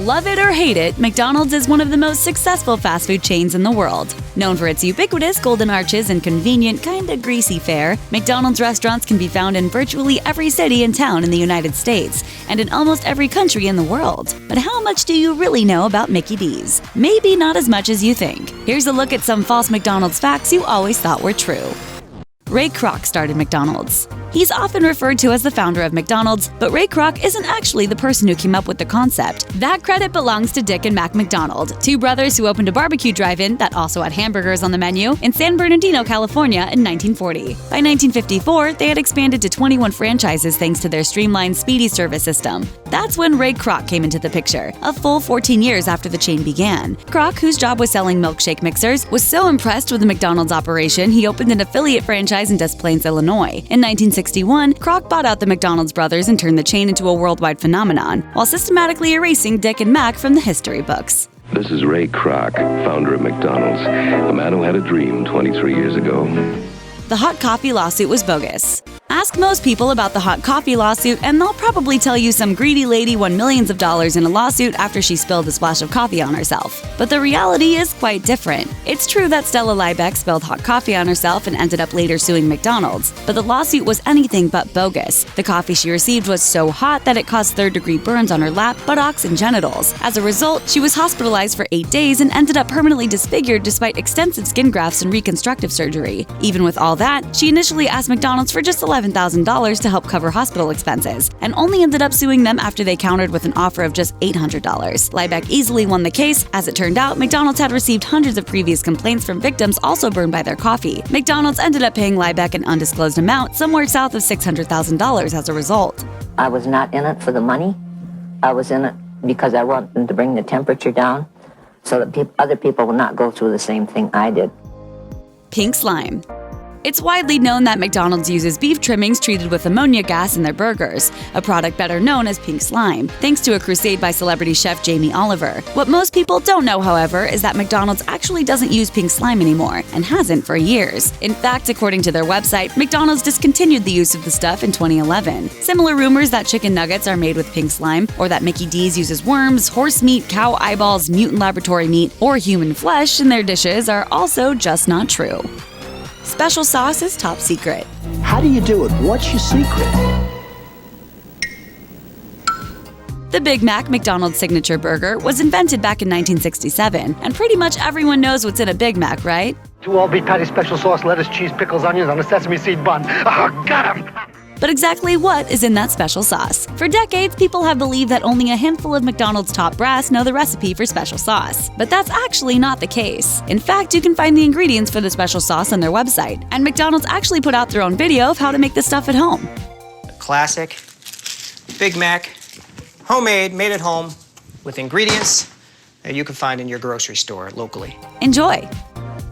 Love it or hate it, McDonald's is one of the most successful fast food chains in the world. Known for its ubiquitous golden arches and convenient, kinda greasy fare, McDonald's restaurants can be found in virtually every city and town in the United States, and in almost every country in the world. But how much do you really know about Mickey D's? Maybe not as much as you think. Here's a look at some false McDonald's facts you always thought were true. Ray Kroc started McDonald's. He's often referred to as the founder of McDonald's, but Ray Kroc isn't actually the person who came up with the concept. That credit belongs to Dick and Mac McDonald, two brothers who opened a barbecue drive-in that also had hamburgers on the menu in San Bernardino, California in 1940. By 1954, they had expanded to 21 franchises thanks to their streamlined, speedy service system. That's when Ray Kroc came into the picture, a full 14 years after the chain began. Kroc, whose job was selling milkshake mixers, was so impressed with the McDonald's operation he opened an affiliate franchise in Des Plaines, Illinois. In 1961, Kroc bought out the McDonald's brothers and turned the chain into a worldwide phenomenon, while systematically erasing Dick and Mac from the history books. This is Ray Kroc, founder of McDonald's, a man who had a dream 23 years ago. The hot coffee lawsuit was bogus. Ask most people about the hot coffee lawsuit, and they'll probably tell you some greedy lady won millions of dollars in a lawsuit after she spilled a splash of coffee on herself. But the reality is quite different. It's true that Stella Liebeck spilled hot coffee on herself and ended up later suing McDonald's, but the lawsuit was anything but bogus. The coffee she received was so hot that it caused third-degree burns on her lap, buttocks, and genitals. As a result, she was hospitalized for 8 days and ended up permanently disfigured despite extensive skin grafts and reconstructive surgery. Even with all that, she initially asked McDonald's for just $11,000 to help cover hospital expenses, and only ended up suing them after they countered with an offer of just $800. Liebeck easily won the case. As it turned out, McDonald's had received hundreds of previous complaints from victims also burned by their coffee. McDonald's ended up paying Liebeck an undisclosed amount, somewhere south of $600,000 as a result. I was not in it for the money. I was in it because I wanted to bring the temperature down so that other people would not go through the same thing I did. Pink slime. It's widely known that McDonald's uses beef trimmings treated with ammonia gas in their burgers, a product better known as pink slime, thanks to a crusade by celebrity chef Jamie Oliver. What most people don't know, however, is that McDonald's actually doesn't use pink slime anymore, and hasn't for years. In fact, according to their website, McDonald's discontinued the use of the stuff in 2011. Similar rumors that chicken nuggets are made with pink slime, or that Mickey D's uses worms, horse meat, cow eyeballs, mutant laboratory meat, or human flesh in their dishes are also just not true. Special sauce is top secret. How do you do it? What's your secret? The Big Mac, McDonald's signature burger, was invented back in 1967, and pretty much everyone knows what's in a Big Mac, right? 2 all-beef patties, special sauce, lettuce, cheese, pickles, onions on a sesame seed bun. Oh, got him! But exactly what is in that special sauce? For decades, people have believed that only a handful of McDonald's top brass know the recipe for special sauce. But that's actually not the case. In fact, you can find the ingredients for the special sauce on their website, and McDonald's actually put out their own video of how to make the stuff at home. Classic Big Mac, homemade, made at home, with ingredients that you can find in your grocery store locally. Enjoy!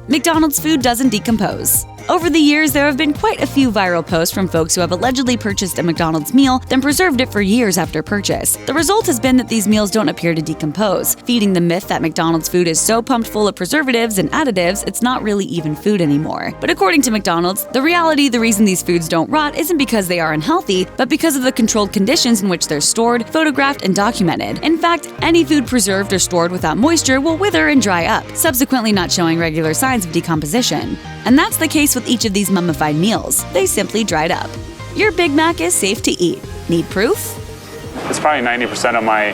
McDonald's food doesn't decompose. Over the years, there have been quite a few viral posts from folks who have allegedly purchased a McDonald's meal, then preserved it for years after purchase. The result has been that these meals don't appear to decompose, feeding the myth that McDonald's food is so pumped full of preservatives and additives it's not really even food anymore. But according to McDonald's, the reason these foods don't rot isn't because they are unhealthy, but because of the controlled conditions in which they're stored, photographed, and documented. In fact, any food preserved or stored without moisture will wither and dry up, subsequently not showing regular signs of decomposition. And that's the case with each of these mummified meals. They simply dried up. Your Big Mac is safe to eat. Need proof? It's probably 90% of my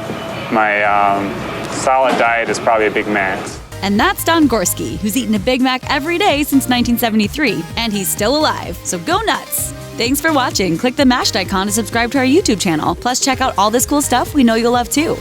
solid diet is probably a Big Mac. And that's Don Gorski, who's eaten a Big Mac every day since 1973, and he's still alive, so go nuts! Thanks for watching. Click the mashed icon to subscribe to our YouTube channel. Plus, check out all this cool stuff we know you'll love too.